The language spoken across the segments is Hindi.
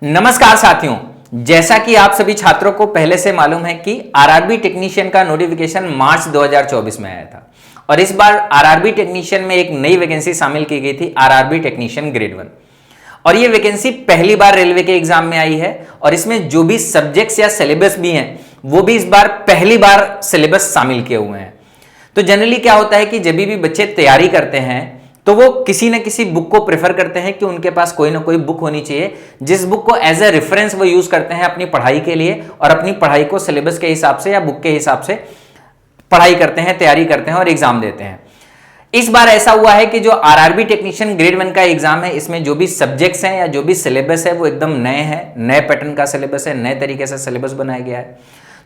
नमस्कार साथियों, जैसा कि आप सभी छात्रों को पहले से मालूम है कि आरआरबी टेक्नीशियन का नोटिफिकेशन मार्च 2024 में आया था और इस बार आरआरबी टेक्नीशियन में एक नई वैकेंसी शामिल की गई थी, आरआरबी टेक्नीशियन ग्रेड 1। और ये वैकेंसी पहली बार रेलवे के एग्जाम में आई है और इसमें जो भी सब्जेक्ट्स या सिलेबस भी हैं वो भी इस बार पहली बार सिलेबस शामिल किए हुए हैं। तो जनरली क्या होता है कि जब भी बच्चे तैयारी करते हैं तो वो किसी न किसी बुक को प्रेफर करते हैं कि उनके पास कोई ना कोई बुक होनी चाहिए, जिस बुक को एज ए रेफरेंस वो यूज करते हैं अपनी पढ़ाई के लिए और अपनी पढ़ाई को सिलेबस के हिसाब से या बुक के हिसाब से पढ़ाई करते हैं, तैयारी करते हैं और एग्जाम देते हैं। इस बार ऐसा हुआ है कि जो आरआरबी टेक्नीशियन ग्रेड 1 का एग्जाम है, इसमें जो भी सब्जेक्ट्स हैं या जो भी सिलेबस है वो एकदम नए हैं, नए पैटर्न का सिलेबस है, नए तरीके से सिलेबस बनाया गया है।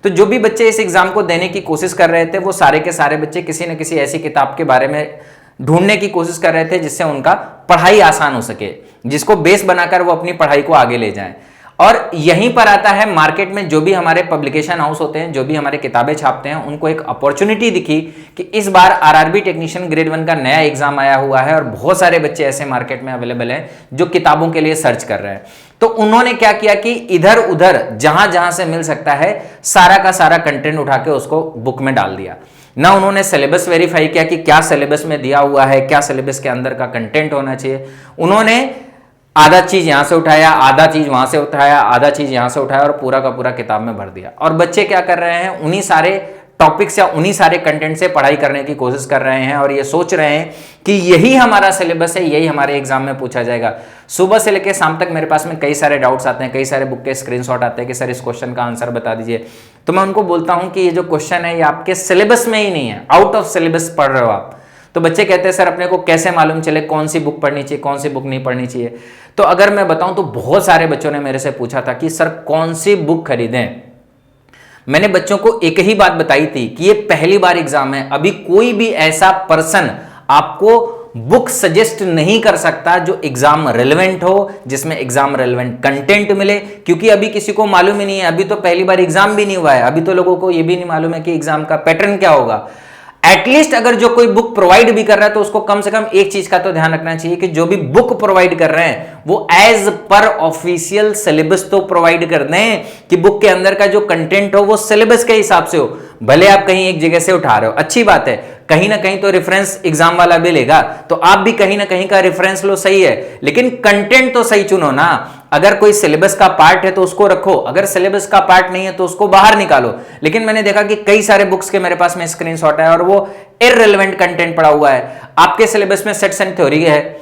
तो जो भी बच्चे इस एग्जाम को देने की कोशिश कर रहे थे वो सारे के सारे बच्चे किसी न किसी ऐसी किताब के बारे में ढूंढने की कोशिश कर रहे थे जिससे उनका पढ़ाई आसान हो सके, जिसको बेस बनाकर वो अपनी पढ़ाई को आगे ले जाएं। और यहीं पर आता है मार्केट में जो भी हमारे पब्लिकेशन हाउस होते हैं, जो भी हमारे किताबें छापते हैं, उनको एक अपॉर्चुनिटी दिखी कि इस बार आरआरबी टेक्नीशियन ग्रेड 1 का नया एग्जाम आया हुआ है और बहुत सारे बच्चे ऐसे मार्केट में अवेलेबल हैं जो किताबों के लिए सर्च कर रहे हैं। तो उन्होंने क्या किया कि इधर उधर जहां जहां से मिल सकता है सारा का सारा कंटेंट उठा के उसको बुक में डाल दिया। ना उन्होंने सिलेबस वेरीफाई किया कि क्या सिलेबस में दिया हुआ है, क्या सिलेबस के अंदर का कंटेंट होना चाहिए। उन्होंने आधा चीज यहां से उठाया, आधा चीज वहां से उठाया, आधा चीज यहां से उठाया और पूरा का पूरा किताब में भर दिया। और बच्चे क्या कर रहे हैं, उन्हीं सारे टॉपिक्स या उन्हीं सारे कंटेंट से पढ़ाई करने की कोशिश कर रहे हैं और ये सोच रहे हैं कि यही हमारा सिलेबस है, यही हमारे एग्जाम में पूछा जाएगा। सुबह से लेकर शाम तक मेरे पास में कई सारे डाउट्स आते हैं, कई सारे बुक के स्क्रीनशॉट आते हैं कि सर इस क्वेश्चन का आंसर बता दीजिए। तो मैं उनको बोलता हूं कि ये जो क्वेश्चन है ये आपके सिलेबस में ही नहीं है, आउट ऑफ सिलेबस पढ़ रहे हो आप। तो बच्चे कहते हैं सर अपने को कैसे मालूम चले कौन सी बुक पढ़नी चाहिए, कौन सी बुक नहीं पढ़नी चाहिए। तो अगर मैं बताऊं तो बहुत सारे बच्चों ने मेरे से पूछा था कि सर कौन सी बुक खरीदें। मैंने बच्चों को एक ही बात बताई थी कि ये पहली बार एग्जाम है, अभी कोई भी ऐसा पर्सन आपको बुक सजेस्ट नहीं कर सकता जो एग्जाम रेलेवेंट हो, जिसमें एग्जाम रेलेवेंट कंटेंट मिले, क्योंकि अभी किसी को मालूम ही नहीं है, अभी तो पहली बार एग्जाम भी नहीं हुआ है, अभी तो लोगों को यह भी नहीं मालूम है कि एग्जाम का पैटर्न क्या होगा। एटलीस्ट अगर जो कोई बुक प्रोवाइड भी कर रहा है तो उसको कम से कम एक चीज का तो ध्यान रखना चाहिए कि जो भी बुक प्रोवाइड कर रहे हैं वो एज पर ऑफिशियल सिलेबस तो प्रोवाइड कर दें कि बुक के अंदर का जो कंटेंट हो वो सिलेबस के हिसाब से हो। भले आप कहीं एक जगह से उठा रहे हो, अच्छी बात है, कहीं ना कहीं तो रेफरेंस एग्जाम वाला भी लेगा, तो आप भी कहीं ना कहीं का रेफरेंस लो, सही है, लेकिन कंटेंट तो सही चुनो ना। अगर कोई सिलेबस का पार्ट है तो उसको रखो, अगर सिलेबस का पार्ट नहीं है तो उसको बाहर निकालो। लेकिन मैंने देखा कि कई सारे बुक्स के मेरे पास में स्क्रीनशॉट है और वो इररिलेवेंट कंटेंट पड़ा हुआ है। आपके सिलेबस में सेट्स एंड थ्योरी है,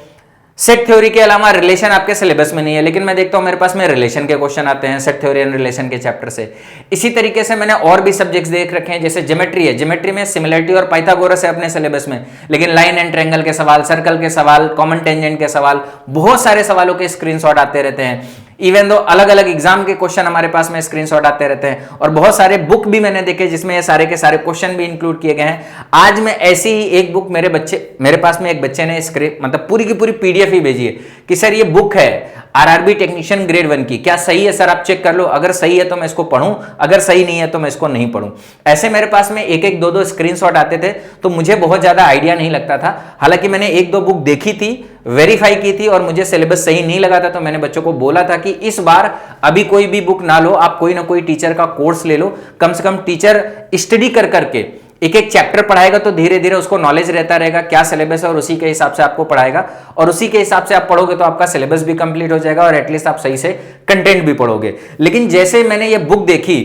सेट थ्योरी के अलावा रिलेशन आपके सिलेबस में नहीं है, लेकिन मैं देखता हूं मेरे पास में रिलेशन के क्वेश्चन आते हैं सेट थ्योरी एंड रिलेशन के चैप्टर से। इसी तरीके से मैंने और भी सब्जेक्ट्स देख रखे हैं, जैसे ज्योमेट्री है, ज्योमेट्री में सिमिलरिटी और पाइथागोरस है अपने सिलेबस में, लेकिन लाइन एंड ट्रायंगल के सवाल, सर्कल के सवाल, कॉमन टेंजेंट के सवाल, बहुत सारे सवालों के स्क्रीनशॉट आते रहते हैं। इवन दो अलग अलग एग्जाम के क्वेश्चन हमारे पास में स्क्रीनशॉट आते रहते हैं और बहुत सारे बुक भी मैंने देखे जिसमें ये सारे के सारे क्वेश्चन भी इंक्लूड किए गए हैं। आज मैं ऐसी ही एक बुक मेरे पास में एक बच्चे ने मतलब पूरी की पूरी पीडीएफ ही भेजी है कि सर ये बुक है आरआरबी टेक्नीशियन ग्रेड 1 की, क्या सही है सर, आप चेक कर लो, अगर सही है तो मैं इसको पढूं, अगर सही नहीं है तो मैं इसको नहीं पढूं। ऐसे मेरे पास में एक एक दो दो स्क्रीनशॉट आते थे, तो मुझे बहुत ज्यादा आइडिया नहीं लगता था। हालांकि मैंने एक दो बुक देखी थी, वेरीफाई की थी और मुझे सिलेबस सही नहीं लगा था, तो मैंने बच्चों को बोला था कि इस बार अभी कोई भी बुक ना लो, आप कोई ना कोई टीचर का कोर्स ले लो, कम से कम टीचर स्टडी कर करके एक एक चैप्टर पढ़ाएगा तो धीरे धीरे उसको नॉलेज रहता रहेगा क्या सिलेबस है और उसी के हिसाब से आपको पढ़ाएगा और उसी के हिसाब से आप पढ़ोगे तो आपका सिलेबस भी कंप्लीट हो जाएगा और एटलीस्ट आप सही से कंटेंट भी पढ़ोगे। लेकिन जैसे मैंने ये बुक देखी,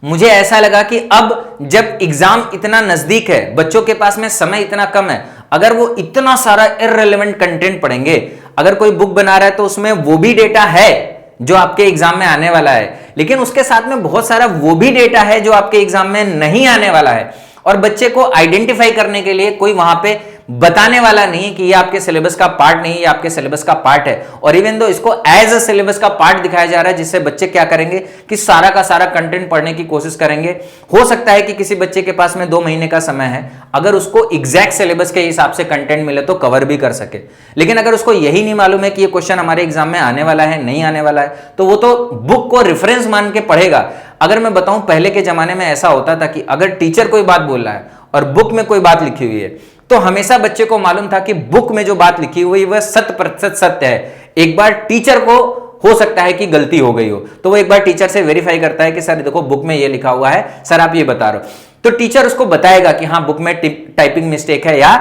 मुझे ऐसा लगा कि अब जब एग्जाम इतना नजदीक है, बच्चों के पास में समय इतना कम है, अगर वो इतना सारा इररिलेवेंट कंटेंट पढ़ेंगे, अगर कोई बुक बना रहा है तो उसमें वो भी डेटा है जो आपके एग्जाम में आने वाला है, लेकिन उसके साथ में बहुत सारा वो भी डेटा है जो आपके एग्जाम में नहीं आने वाला है और बच्चे को आइडेंटिफाई करने के लिए कोई वहां पे बताने वाला नहीं कि ये आपके सिलेबस का पार्ट नहीं, ये आपके सिलेबस का पार्ट है। और इवन दो इसको एज अ सिलेबस का पार्ट दिखाया जा रहा है, जिससे बच्चे क्या करेंगे कि सारा का सारा कंटेंट पढ़ने की कोशिश करेंगे। हो सकता है कि किसी बच्चे के पास में 2 महीने का समय है, अगर उसको एग्जैक्ट सिलेबस के हिसाब से कंटेंट मिले तो कवर भी कर सके। लेकिन अगर उसको यही नहीं मालूम है कि ये क्वेश्चन हमारे एग्जाम में आने वाला है, नहीं आने वाला है, तो वो तो बुक को रेफरेंस मान के पढ़ेगा। अगर मैं बताऊं पहले के जमाने में ऐसा होता था कि अगर टीचर कोई बात बोल रहा है और बुक में कोई बात लिखी हुई है तो हमेशा बच्चे को मालूम था कि बुक में जो बात लिखी हुई वह 100% सत्य है। एक बार टीचर को हो सकता है कि गलती हो गई हो, तो वो एक बार टीचर से वेरीफाई करता है कि सर देखो बुक में ये लिखा हुआ है, सर आप ये बता रहे हो, तो टीचर उसको बताएगा कि हाँ बुक में टाइपिंग मिस्टेक है या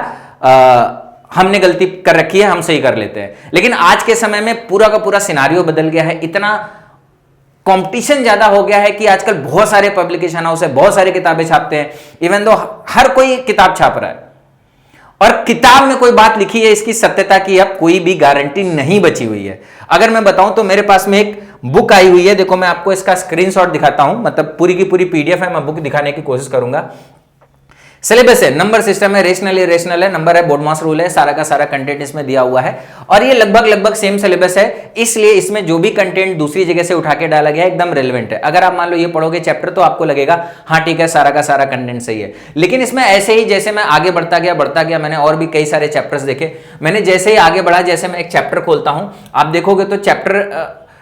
हमने गलती कर रखी है, हम सही कर लेते हैं। लेकिन आज के समय में पूरा का पूरा सिनारियो बदल गया है, इतना कंपटीशन ज्यादा हो गया है कि आजकल बहुत सारे पब्लिकेशन हाउस है, बहुत सारी किताबें छापते हैं, इवन दो हर कोई किताब छाप रहा है और किताब में कोई बात लिखी है इसकी सत्यता की अब कोई भी गारंटी नहीं बची हुई है। अगर मैं बताऊं तो मेरे पास में एक बुक आई हुई है, देखो मैं आपको इसका स्क्रीनशॉट दिखाता हूं, मतलब पूरी की पूरी पीडीएफ है, मैं बुक दिखाने की कोशिश करूंगा। सिलेबस है, नंबर सिस्टम है, रेशनल इरेशनल है, नंबर है, बोडमास रूल है, सारा का सारा कंटेंट इसमें दिया हुआ है और ये लगभग सेम सिलेबस है, इसलिए इसमें जो भी कंटेंट दूसरी जगह से उठा के डाला गया है एकदम रेलेवेंट है। अगर आप मान लो ये पढ़ोगे चैप्टर तो आपको लगेगा हाँ ठीक है सारा का सारा कंटेंट सही है, लेकिन इसमें ऐसे ही जैसे मैं आगे बढ़ता गया, मैंने और भी कई सारे चैप्टर्स देखे, मैंने जैसे ही आगे बढ़ा, जैसे मैं एक चैप्टर खोलता हूं, आप देखोगे तो चैप्टर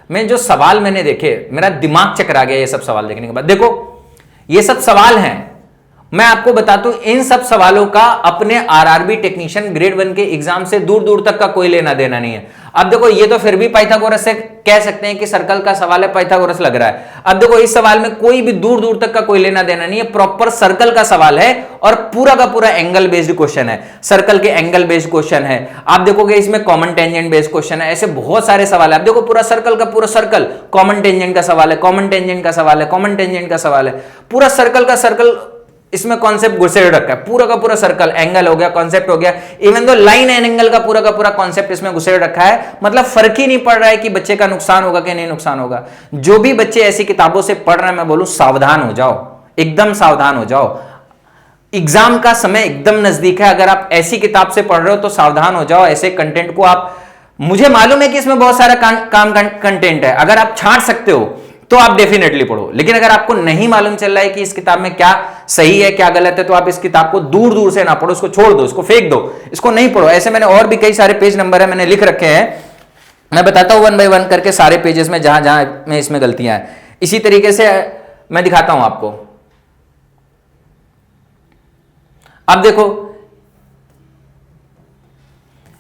में जो सवाल मैंने देखे, मेरा दिमाग चकरा गया ये सब सवाल देखने के बाद। देखो ये सब सवाल हैं, मैं आपको बताता हूं इन सब सवालों का अपने आरआरबी टेक्नीशियन ग्रेड 1 के एग्जाम से दूर दूर तक का कोई लेना देना नहीं है। अब देखो ये तो फिर भी पाइथागोरस से कह सकते हैं कि सर्कल का सवाल है, पाइथागोरस लग रहा है। अब देखो इस सवाल में कोई भी दूर दूर तक का कोई लेना देना नहीं है, प्रॉपर सर्कल का सवाल है और पूरा का पूरा एंगल बेस्ड क्वेश्चन है, सर्कल के एंगल बेस्ड क्वेश्चन है। आप देखोगे इसमें कॉमन टेंजेंट बेस्ड क्वेश्चन है, ऐसे बहुत सारे सवाल है। आप देखो पूरा सर्कल का पूरा सर्कल, कॉमन टेंजेंट का सवाल है, कॉमन टेंजेंट का सवाल है, कॉमन टेंजेंट का सवाल है, पूरा सर्कल का सर्कल इसमें कॉन्सेप्ट घुसे रखा है, पूरा का पूरा सर्कल, एंगल हो गया, कॉन्सेप्ट हो गया, even though line and angle का पूरा कॉन्सेप्ट इसमें घुसे रखा है। मतलब फर्क ही नहीं पड़ रहा है कि बच्चे का नुकसान होगा कि नहीं नुकसान होगा। जो भी बच्चे ऐसी किताबों से पढ़ रहे हैं, मैं बोलूं सावधान हो जाओ, एकदम सावधान हो जाओ। एग्जाम का समय एकदम नजदीक है, अगर आप ऐसी किताब से पढ़ रहे हो तो सावधान हो जाओ। ऐसे कंटेंट को आप, मुझे मालूम है कि इसमें बहुत सारा काम कंटेंट है, अगर आप छांट सकते हो तो आप डेफिनेटली पढ़ो, लेकिन अगर आपको नहीं मालूम चल रहा है कि इस किताब में क्या सही है क्या गलत है, तो आप इस किताब को दूर दूर से ना पढ़ो, इसको छोड़ दो, इसको फेंक दो, इसको नहीं पढ़ो। ऐसे मैंने और भी कई सारे पेज नंबर है मैंने लिख रखे हैं, मैं बताता हूं 1 बाय 1 करके सारे पेजेस में जहां जहां में इसमें गलतियां हैं। इसी तरीके से मैं दिखाता हूं आपको। अब देखो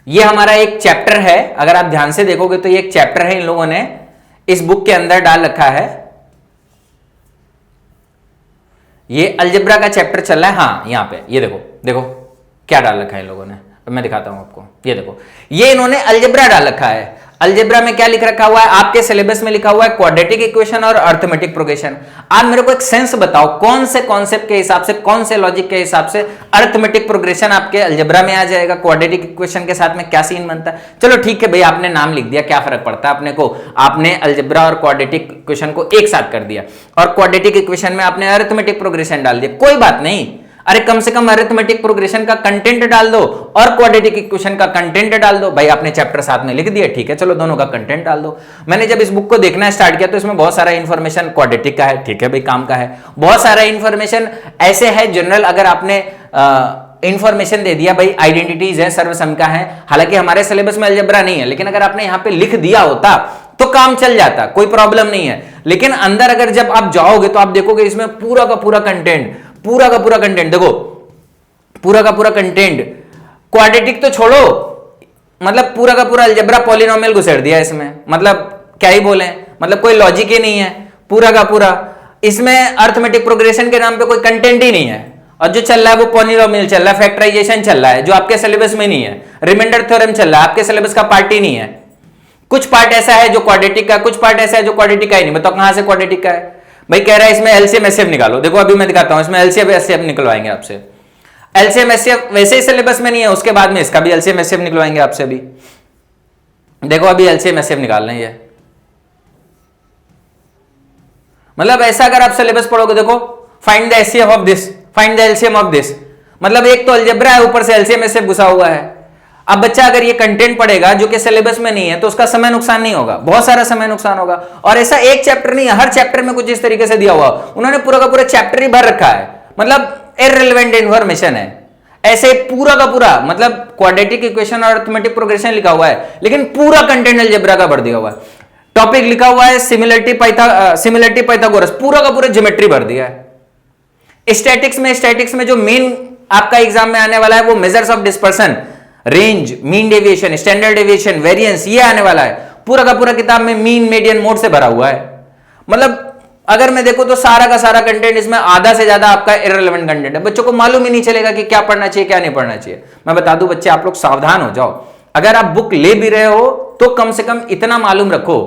ये हमारा एक चैप्टर है, अगर आप ध्यान से देखोगे तो ये एक चैप्टर है, इन लोगों ने इस बुक के अंदर डाल रखा है, ये अलजेब्रा का चैप्टर चल रहा है। हाँ यहां पे ये देखो, देखो क्या डाल रखा है इन लोगों ने, मैं दिखाता हूं आपको। ये देखो ये इन्होंने अलजेब्रा डाल रखा है। अलजेब्रा में क्या लिख रखा हुआ है, आपके सिलेबस में लिखा हुआ है क्वाड्रेटिक इक्वेशन और अर्थमेटिक प्रोग्रेशन। आप मेरे को एक सेंस बताओ कौन से कॉन्सेप्ट के हिसाब से, कौन से लॉजिक के हिसाब से अर्थमेटिक प्रोग्रेशन आपके अलजेब्रा में आ जाएगा, क्वाड्रेटिक इक्वेशन के साथ में क्या सीन बनता है। चलो ठीक है भाई, आपने नाम लिख दिया, क्या फर्क पड़ता है अपने को, आपने अलजेब्रा और क्वाड्रेटिक इक्वेशन को एक साथ कर दिया और क्वाड्रेटिक इक्वेशन में आपने अर्थमेटिक प्रोग्रेशन डाल दिया, कोई बात नहीं। अरे कम से कम अरिथमेटिक प्रोग्रेशन का कंटेंट डाल दो और क्वाड्रेटिक इक्वेशन का कंटेंट डाल दो। भाई आपने चैप्टर साथ में लिख दिया, ठीक है, चलो दोनों का कंटेंट डाल दो। मैंने जब इस बुक को देखना स्टार्ट किया तो इसमें बहुत सारा इंफॉर्मेशन क्वाड्रेटिक का है, ठीक है भाई, काम का है। बहुत सारा इंफॉर्मेशन ऐसे है जनरल, अगर आपने इंफॉर्मेशन दे दिया भाई आइडेंटिटीज है, सर्वसमिका है, हालांकि हमारे सिलेबस में अलजेब्रा नहीं है, लेकिन अगर आपने यहाँ पे लिख दिया होता तो काम चल जाता, कोई प्रॉब्लम नहीं है। लेकिन अंदर अगर जब आप जाओगे तो आप देखोगे इसमें पूरा का पूरा कंटेंट, पूरा का पूरा कंटेंट, देखो पूरा का पूरा कंटेंट, क्वाड्रेटिक तो छोड़ो, मतलब पूरा का पूरा अलजेब्रा पॉलिनोमियल घुसेड़ दिया इसमें, मतलब क्या ही बोले, मतलब कोई लॉजिक ही नहीं है पूरा का पूरा। इसमें अर्थमेटिक प्रोग्रेशन के नाम पे कोई कंटेंट ही नहीं है, और जो चल रहा है वो पॉलिनोमियल चल रहा है, फैक्टराइजेशन चल रहा है जो आपके सिलेबस में नहीं है, रिमाइंडर थ्योरम चल रहा है, आपके सिलेबस का पार्ट ही नहीं है। कुछ पार्ट ऐसा है जो क्वाड्रेटिक का, कुछ पार्ट ऐसा है जो क्वाड्रेटिक का ही नहीं। बताओ कहां से क्वाड्रेटिक का है भाई, कह रहा है इसमें एलसीएम एचसीएफ निकालो। देखो अभी मैं दिखाता हूं, इसमें एलसीएम एचसीएफ निकलवाएंगे आपसे। एलसीएम एचसीएफ वैसे ही सिलेबस में नहीं है, उसके बाद में इसका भी एलसीएम एचसीएफ निकलवाएंगे आपसे। अभी देखो अभी एलसीएम एचसीएफ निकाल रहे हैं, मतलब ऐसा अगर आप सिलेबस पढ़ोगे, देखो find the HCF of this, find the LCM of this, मतलब एक तो अलजेब्रा है, ऊपर से एलसीएम एचसीएफ घुसा हुआ है। अब बच्चा अगर ये कंटेंट पढ़ेगा जो कि सिलेबस में नहीं है तो उसका समय नुकसान नहीं होगा, बहुत सारा समय नुकसान होगा। और ऐसा एक चैप्टर नहीं है, हर चैप्टर में कुछ इस तरीके से दिया हुआ, उन्होंने पूरा का पूरा चैप्टर ही भर रखा है, मतलब इररिलेवेंट इंफॉर्मेशन है। ऐसे पूरा का पूरा, मतलब क्वाड्रेटिक इक्वेशन और अरिथमेटिक प्रोग्रेशन लिखा हुआ है, लेकिन पूरा कंटेंट अलजेब्रा का भर दिया हुआ है। टॉपिक लिखा हुआ है सिमिलरिटी पाइथागोरस, पूरा का पूरा ज्योमेट्री भर दिया है। स्टैटिक्स में जो मेन आपका एग्जाम में आने वाला है वो measures of dispersion, range, mean deviation, standard deviation, variance, ये आने वाला है। पूरा का पूरा किताब में मीन मीडियन मोड से भरा हुआ है। मतलब अगर मैं देखूं तो सारा का सारा कंटेंट इसमें आधा से ज्यादा आपका इररिलेवेंट कंटेंट है। बच्चों को मालूम ही नहीं चलेगा कि क्या पढ़ना चाहिए क्या नहीं पढ़ना चाहिए। मैं बता दूं बच्चे, आप लोग सावधान हो जाओ। अगर आप बुक ले भी रहे हो तो कम से कम इतना मालूम रखो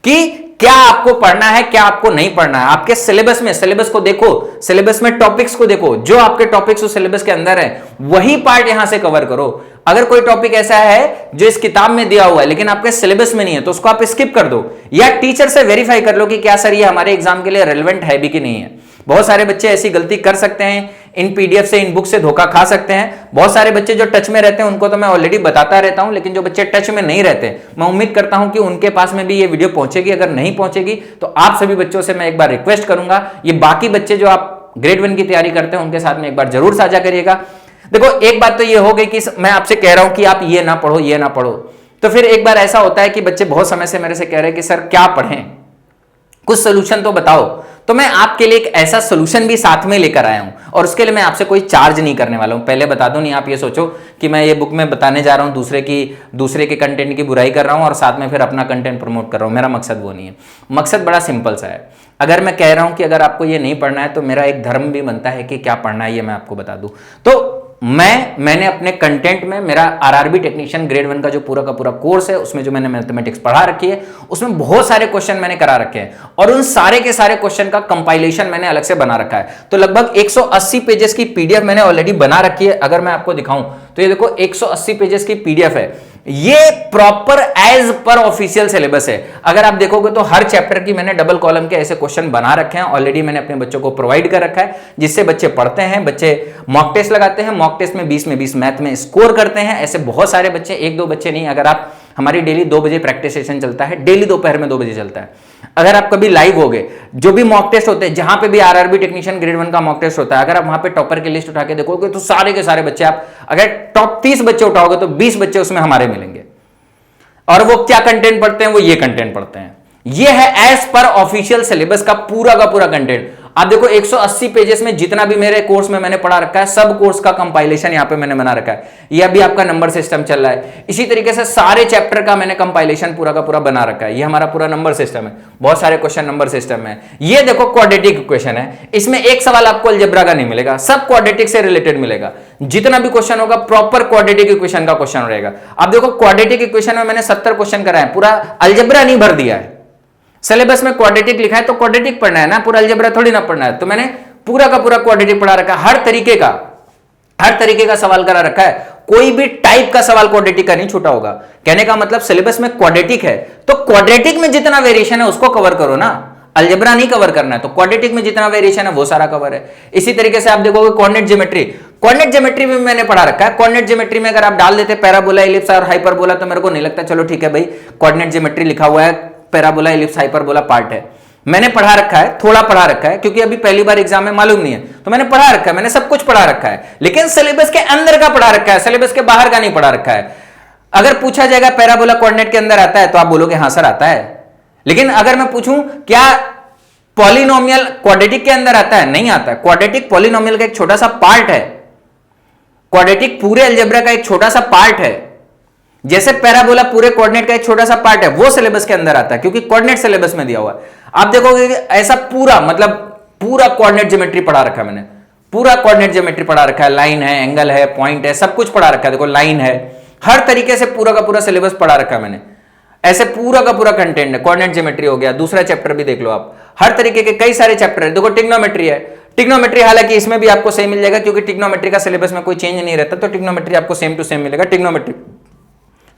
कि क्या आपको पढ़ना है क्या आपको नहीं पढ़ना है। आपके सिलेबस में, सिलेबस को देखो, सिलेबस में टॉपिक्स को देखो, जो आपके टॉपिक्स उस सिलेबस के अंदर है वही पार्ट यहां से कवर करो। अगर कोई टॉपिक ऐसा है जो इस किताब में दिया हुआ है लेकिन आपके सिलेबस में नहीं है तो उसको आप स्किप कर दो, या टीचर से वेरीफाई कर लो कि क्या सर ये हमारे एग्जाम के लिए रेलेवेंट है भी कि नहीं है। बहुत सारे बच्चे ऐसी गलती कर सकते हैं, इन पीडीएफ से, इन बुक से धोखा खा सकते हैं। बहुत सारे बच्चे जो टच में रहते हैं उनको तो मैं ऑलरेडी बताता रहता हूं, लेकिन जो बच्चे टच में नहीं रहते मैं उम्मीद करता हूं कि उनके पास में भी ये वीडियो पहुंचेगी। अगर नहीं पहुंचेगी तो आप सभी बच्चों से मैं एक बार रिक्वेस्ट करूंगा, ये बाकी बच्चे जो आप ग्रेड 1 की तैयारी करते हैं उनके साथ में एक बार जरूर साझा करिएगा। देखो एक बात तो ये हो गई कि मैं आपसे कह रहा हूं कि आप ये ना पढ़ो ये ना पढ़ो, तो फिर एक बार ऐसा होता है कि बच्चे बहुत समय से मेरे से कह रहे हैं कि सर क्या पढ़ें, कुछ सोल्यूशन तो बताओ। तो मैं आपके लिए एक ऐसा सोल्यूशन भी साथ में लेकर आया हूं, और उसके लिए मैं आपसे कोई चार्ज नहीं करने वाला हूं। पहले बता दूं, नहीं आप ये सोचो कि मैं ये बुक में बताने जा रहा हूं दूसरे के कंटेंट की बुराई कर रहा हूं और साथ में फिर अपना कंटेंट प्रमोट कर रहा हूं। मेरा मकसद वो नहीं है। मकसद बड़ा सिंपल सा है। अगर मैं कह रहा हूं कि अगर आपको ये नहीं पढ़ना है तो मेरा एक धर्म भी बनता है कि क्या पढ़ना है ये मैं आपको बता दूं। तो मैंने अपने कंटेंट में मेरा आरआरबी टेक्नीशियन ग्रेड 1 का जो पूरा का पूरा कोर्स है उसमें जो मैंने मैथमेटिक्स पढ़ा रखी है उसमें बहुत सारे क्वेश्चन मैंने करा रखे हैं, और उन सारे के सारे क्वेश्चन का कंपाइलेशन मैंने अलग से बना रखा है। तो लगभग 180 पेजेस की पीडीएफ मैंने ऑलरेडी बना रखी है। अगर मैं आपको दिखाऊं तो ये देखो 180 पेजेस की पीडीएफ है। ये proper as per official syllabus है। अगर आप देखोगे तो हर चैप्टर की मैंने डबल कॉलम के ऐसे क्वेश्चन बना रखे हैं, ऑलरेडी मैंने अपने बच्चों को प्रोवाइड कर रखा है, जिससे बच्चे पढ़ते हैं, बच्चे मॉक टेस्ट लगाते हैं, मॉक टेस्ट में 20 में 20 मैथ में स्कोर करते हैं। ऐसे बहुत सारे बच्चे, एक दो बच्चे नहीं। अगर आप, हमारी डेली 2 बजे प्रैक्टिस सेशन चलता है, डेली दोपहर में 2 बजे चलता है। अगर आप कभी लाइव होगे, जो भी मॉक टेस्ट होते हैं, जहां पे भी आरआरबी टेक्नीशियन ग्रेड 1 का मॉक टेस्ट होता है, अगर आप वहां पे टॉपर की लिस्ट उठा के देखोगे तो सारे के सारे बच्चे, आप अगर टॉप 30 बच्चे उठाओगे तो 20 बच्चे उसमें हमारे मिलेंगे। और वो क्या कंटेंट पढ़ते हैं, वो ये कंटेंट पढ़ते हैं। ये है एज पर ऑफिशियल सिलेबस का पूरा कंटेंट। आप देखो 180 पेजेस में जितना भी मेरे कोर्स में मैंने पढ़ा रखा है, सब कोर्स का कंपाइलेशन यहां पे मैंने बना रखा है। ये अभी आपका नंबर सिस्टम चल रहा है, इसी तरीके से सारे चैप्टर का मैंने कंपाइलेशन पूरा का पूरा बना रखा है। ये हमारा पूरा नंबर सिस्टम है, बहुत सारे क्वेश्चन नंबर सिस्टम में। ये देखो क्वाड्रेटिक इक्वेशन है, इसमें एक सवाल आपको अलजेब्रा का नहीं मिलेगा, सब क्वाड्रेटिक से रिलेटेड मिलेगा। जितना भी क्वेश्चन होगा प्रॉपर क्वाड्रेटिक इक्वेशन का क्वेश्चन रहेगा। आप देखो क्वाड्रेटिक इक्वेशन में मैंने 70 क्वेश्चन कराए, पूरा अलजेब्रा नहीं भर दिया है। सिलेबस में क्वाड्रेटिक लिखा है तो क्वाड्रेटिक पढ़ना है ना, पूरा अलजेब्रा थोड़ी ना पढ़ना है। तो मैंने पूरा का पूरा क्वाड्रेटिक पढ़ा रखा है, हर तरीके का सवाल करा रखा है। कोई भी टाइप का सवाल क्वाड्रेटिक का नहीं छूटा होगा। कहने का मतलब सिलेबस में क्वाड्रेटिक है तो क्वाड्रेटिक में जितना वेरिएशन है उसको कवर करो ना, अलजेब्रा नहीं कवर करना है। तो क्वाड्रेटिक में जितना वेरिएशन है वो सारा कवर है। इसी तरीके से आप देखोगे कोऑर्डिनेट ज्योमेट्री में मैंने पढ़ा रखा है। कोऑर्डिनेट ज्योमेट्री में अगर आप डाल देते पैराबोला, एलिप्स और हाइपरबोला तो मेरे को नहीं लगता, चलो ठीक है भाई कोऑर्डिनेट ज्योमेट्री लिखा हुआ है, पैराबोला, एलिप्स, हाइपरबोला पार्ट है। मैंने पढ़ा रखा है, थोड़ा पढ़ा रखा है, क्योंकि अभी पहली बार एग्जाम में मालूम नहीं है तो मैंने पढ़ा रखा है, मैंने सब कुछ पढ़ा रखा है, लेकिन सिलेबस के अंदर का पढ़ा रखा है, सिलेबस के बाहर का नहीं पढ़ा रखा है। अगर पूछा जाएगा पैराबोला कोऑर्डिनेट के अंदर आता है तो आप बोलोगे हाँ सर आता है, लेकिन अगर मैं पूछूं क्या पॉलिनोमियल क्वाड्रेटिक के अंदर आता है, नहीं आता है। क्वाड्रेटिक पॉलिनोमियल का एक छोटा सा पार्ट है, क्वाड्रेटिक पूरे अलजेब्रा का एक छोटा सा पार्ट है, जैसे पैराबोला पूरे कोऑर्डिनेट का एक छोटा सा पार्ट है, वो सिलेबस के अंदर आता है क्योंकि कोऑर्डिनेट सिलेबस में दिया हुआ है। आप देखोगे कि ऐसा पूरा कोऑर्डिनेट ज्योमेट्री पढ़ा रखा है मैंने, पूरा कोऑर्डिनेट ज्योमेट्री पढ़ा रखा है, लाइन है, एंगल है, पॉइंट है, सब कुछ पढ़ा रखा है। देखो लाइन है, हर तरीके से पूरा का पूरा सिलेबस पढ़ा रखा है मैंने। ऐसे पूरा का पूरा कंटेंट है। कोऑर्डिनेट ज्योमेट्री हो गया, दूसरा चैप्टर भी देख लो आप, हर तरीके के कई सारे चैप्टर है। देखो ट्रिग्नोमेट्री है, ट्रिग्नोमेट्री हालांकि इसमें भी आपको सेम मिल जाएगा क्योंकि ट्रिग्नोमेट्री का सिलेबस में कोई चेंज नहीं रहता, तो ट्रिग्नोमेट्री आपको सेम टू सेम मिलेगा। ट्रिग्नोमेट्री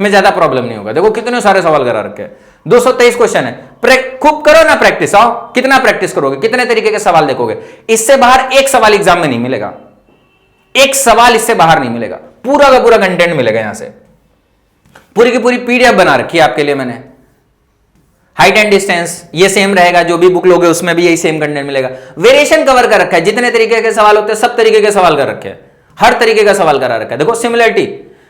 में ज्यादा प्रॉब्लम नहीं होगा। देखो कितने सारे सवाल करा रखे हैं, 223 क्वेश्चन है। खूब करो ना प्रैक्टिस, आओ कितना प्रैक्टिस करोगे, कितने तरीके के सवाल देखोगे। इससे बाहर एक सवाल एग्जाम में नहीं मिलेगा, एक सवाल इससे बाहर नहीं मिलेगा, पूरा का पूरा कंटेंट मिलेगा। यहां से पूरी की पूरी पीडीएफ बना रखी है आपके लिए मैंने। हाइट एंड डिस्टेंस ये सेम रहेगा, जो भी बुक लोगे उसमें भी यही सेम कंटेंट मिलेगा। वेरिएशन कवर कर रखा है, जितने तरीके के सवाल होते हैं सब तरीके के सवाल कर रखे हैं, हर तरीके का सवाल करा रखा है। देखो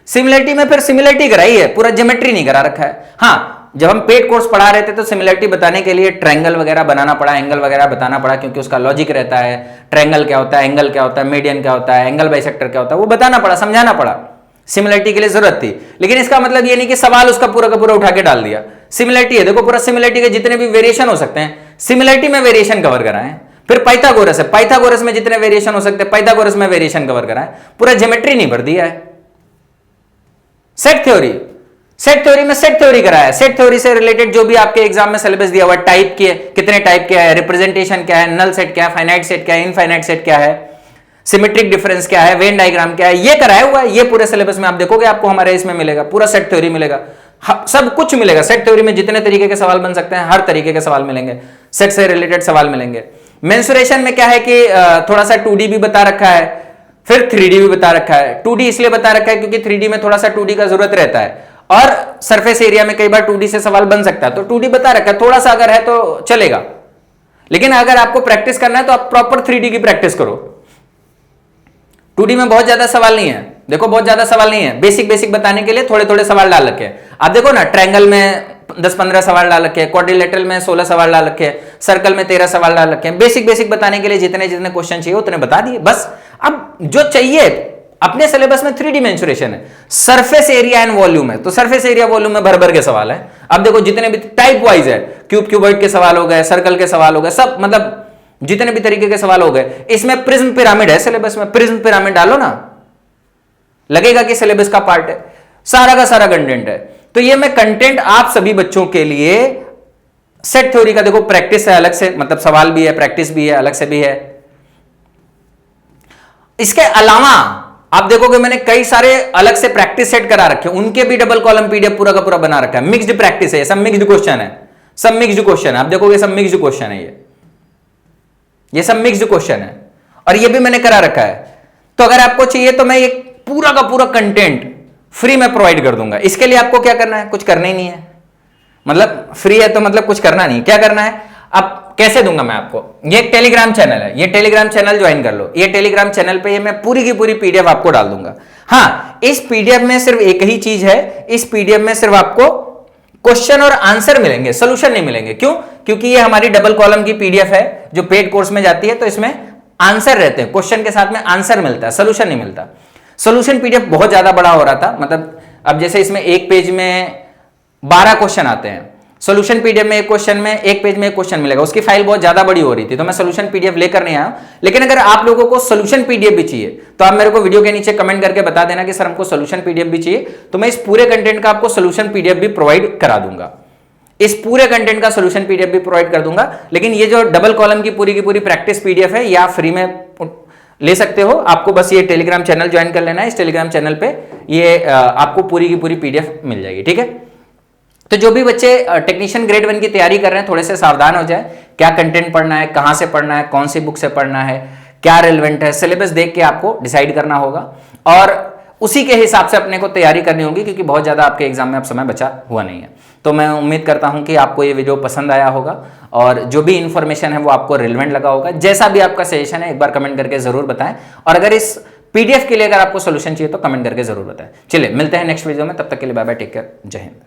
सिमिलरिटी में फिर सिमिलरिटी कराई है, पूरा ज्योमेट्री नहीं करा रखा है। हाँ, जब हम पेड कोर्स पढ़ा रहे थे तो सिमिलरिटी बताने के लिए ट्रायंगल वगैरह बनाना पड़ा, एंगल वगैरह बताना पड़ा, क्योंकि उसका लॉजिक रहता है। ट्रायंगल क्या होता है, एंगल क्या होता है, मीडियन क्या होता है, एंगल बाइसेक्टर क्या होता है, वो बताना पड़ा, समझाना पड़ा। सिमिलरिटी के लिए जरूरत थी, लेकिन इसका मतलब ये नहीं कि सवाल उसका पूरा का पूरा उठा के डाल दिया। सिमिलरिटी है, देखो पूरा सिमिलरिटी के जितने भी वेरिएशन हो सकते हैं सिमिलरिटी में वेरिएशन कवर कराएं। फिर पाइथागोरस है, पाइथागोरस में जितने वेरिएशन हो सकते हैं पाइथागोरस में वेरिएशन कवर कराएं। पूरा ज्योमेट्री नहीं भर दिया है। सेट थ्योरी, सेट थ्योरी में सेट थ्योरी कराया है। सेट थ्योरी से रिलेटेड जो भी आपके एग्जाम में सिलेबस दिया हुआ है, टाइप के कितने टाइप क्या है, रिप्रेजेंटेशन क्या है, नल सेट क्या है, फाइनाइट सेट क्या है, इनफाइनाइट सेट क्या है, सिमेट्रिक डिफरेंस क्या है, वेन डायग्राम क्या है, ये कराया हुआ है। ये पूरे सिलेबस में आप देखोगे आपको हमारे इसमें मिलेगा, पूरा सेट थ्योरी मिलेगा, सब कुछ मिलेगा। सेट थ्योरी में जितने तरीके के सवाल बन सकते हैं हर तरीके के सवाल मिलेंगे, सेट से रिलेटेड सवाल मिलेंगे। मेंसुरेशन में क्या है कि थोड़ा सा 2D भी बता रखा है, फिर 3D भी बता रखा है। 2D इसलिए बता रखा है क्योंकि 3D में थोड़ा सा 2D का जरूरत रहता है, और सरफेस एरिया में कई बार 2D से सवाल बन सकता है, तो 2D बता रखा है, थोड़ा सा अगर है तो चलेगा। लेकिन अगर आपको प्रैक्टिस करना है तो आप प्रॉपर 3D की प्रैक्टिस करो। 2D में बहुत ज्यादा सवाल नहीं है, देखो बहुत ज्यादा सवाल नहीं है, बेसिक बेसिक बताने के लिए थोड़े थोड़े सवाल डाल रखे हैं। आप देखो ना, ट्रायंगल में 10-15 सवाल डाल रखे हैं, क्वाड्रिलेटरल में 16 सवाल डाल रखे हैं, सर्कल में 13 सवाल डाल रखे हैं। बेसिक बेसिक बताने के लिए जितने जितने क्वेश्चन चाहिए उतने बता दिए बस। अब जो चाहिए अपने सिलेबस में 3D मेंसुरेशन है, सरफेस एरिया एंड वॉल्यूम है, तो सरफेस एरिया वॉल्यूम में भर भर के सवाल है। अब देखो जितने भी टाइप वाइज है, क्यूब क्यूबॉइड के सवाल हो गए, सर्कल के सवाल हो गए, सब मतलब जितने भी तरीके के सवाल हो गए। इसमें प्रिज्म पिरामिड है सिलेबस में, प्रिज्म पिरामिड डालो ना, लगेगा कि सिलेबस का पार्ट है, सारा का सारा कंटेंट है। तो ये मैं कंटेंट आप सभी बच्चों के लिए सेट थ्योरी का, देखो प्रैक्टिस है अलग से, मतलब सवाल भी है, प्रैक्टिस भी है, अलग से भी है। इसके अलावा आप देखोगे मैंने कई सारे अलग से प्रैक्टिस सेट करा रखे, उनके भी डबल कॉलम पीडीएफ पूरा का पूरा बना रखा है। मिक्स्ड प्रैक्टिस है, सब मिक्स्ड क्वेश्चन है, सब मिक्स्ड क्वेश्चन है। आप देखोगे सब मिक्स्ड क्वेश्चन है, ये सब मिक्स्ड क्वेश्चन है, और ये भी मैंने करा रखा है। तो अगर आपको चाहिए तो मैं ये पूरा का पूरा कंटेंट फ्री में प्रोवाइड कर दूंगा। इसके लिए आपको क्या करना है, कुछ करना ही नहीं है, मतलब फ्री है तो मतलब कुछ करना नहीं, क्या करना है। अब कैसे दूंगा मैं आपको, ये एक टेलीग्राम चैनल है, ये टेलीग्राम चैनल ज्वाइन कर लो। ये टेलीग्राम चैनल पे ये मैं पूरी की पूरी पीडीएफ आपको डाल दूंगा। हाँ, इस पीडीएफ में सिर्फ एक ही चीज है, इस पीडीएफ में सिर्फ आपको क्वेश्चन और आंसर मिलेंगे, सोल्यूशन नहीं मिलेंगे। क्यों? क्योंकि ये हमारी डबल कॉलम की पीडीएफ है जो पेड कोर्स में जाती है, तो इसमें आंसर रहते हैं, क्वेश्चन के साथ में आंसर मिलता है, सोल्यूशन नहीं मिलता। सोल्यूशन पीडीएफ बहुत ज्यादा बड़ा हो रहा था, मतलब अब जैसे इसमें एक पेज में 12 क्वेश्चन आते हैं, सोल्यूशन पीडीएफ में एक क्वेश्चन में एक पेज में एक क्वेश्चन मिलेगा, उसकी फाइल बहुत ज्यादा बड़ी हो रही थी, तो मैं सोल्यूशन पीडीएफ लेकर नहीं आया। लेकिन अगर आप लोगों को सोल्यूशन पीडीएफ भी चाहिए तो आप मेरे को वीडियो के नीचे कमेंट करके बता देना कि सर हमको सोल्यूशन पीडीएफ भी चाहिए, तो मैं इस पूरे कंटेंट का आपको सोल्यूशन पीडीएफ भी प्रोवाइड करा दूंगा, इस पूरे कंटेंट का सोल्यूशन पीडीएफ भी प्रोवाइड कर दूंगा। लेकिन ये जो डबल कॉलम की पूरी प्रैक्टिस पीडीएफ है, या फ्री में ले सकते हो, आपको बस ये टेलीग्राम चैनल ज्वाइन कर लेना है। इस टेलीग्राम चैनल पे ये आपको पूरी की पूरी पीडीएफ मिल जाएगी, ठीक है। तो जो भी बच्चे टेक्नीशियन ग्रेड 1 की तैयारी कर रहे हैं, थोड़े से सावधान हो जाए, क्या कंटेंट पढ़ना है, कहां से पढ़ना है, कौन सी बुक से पढ़ना है, क्या रिलेवेंट है, सिलेबस देख के आपको डिसाइड करना होगा, और उसी के हिसाब से अपने को तैयारी करनी होगी, क्योंकि बहुत ज्यादा आपके एग्जाम में अब समय बचा हुआ नहीं है। तो मैं उम्मीद करता हूं कि आपको ये वीडियो पसंद आया होगा, और जो भी इंफॉर्मेशन है वो आपको रिलेवेंट लगा होगा। जैसा भी आपका सजेशन है एक बार कमेंट करके जरूर बताएं, और अगर इस पीडीएफ के लिए अगर आपको सोल्यूशन चाहिए तो कमेंट करके जरूर बताएं। चलिए मिलते हैं नेक्स्ट वीडियो में, तब तक के लिए बाय बाय, टेक केयर, जय हिंद।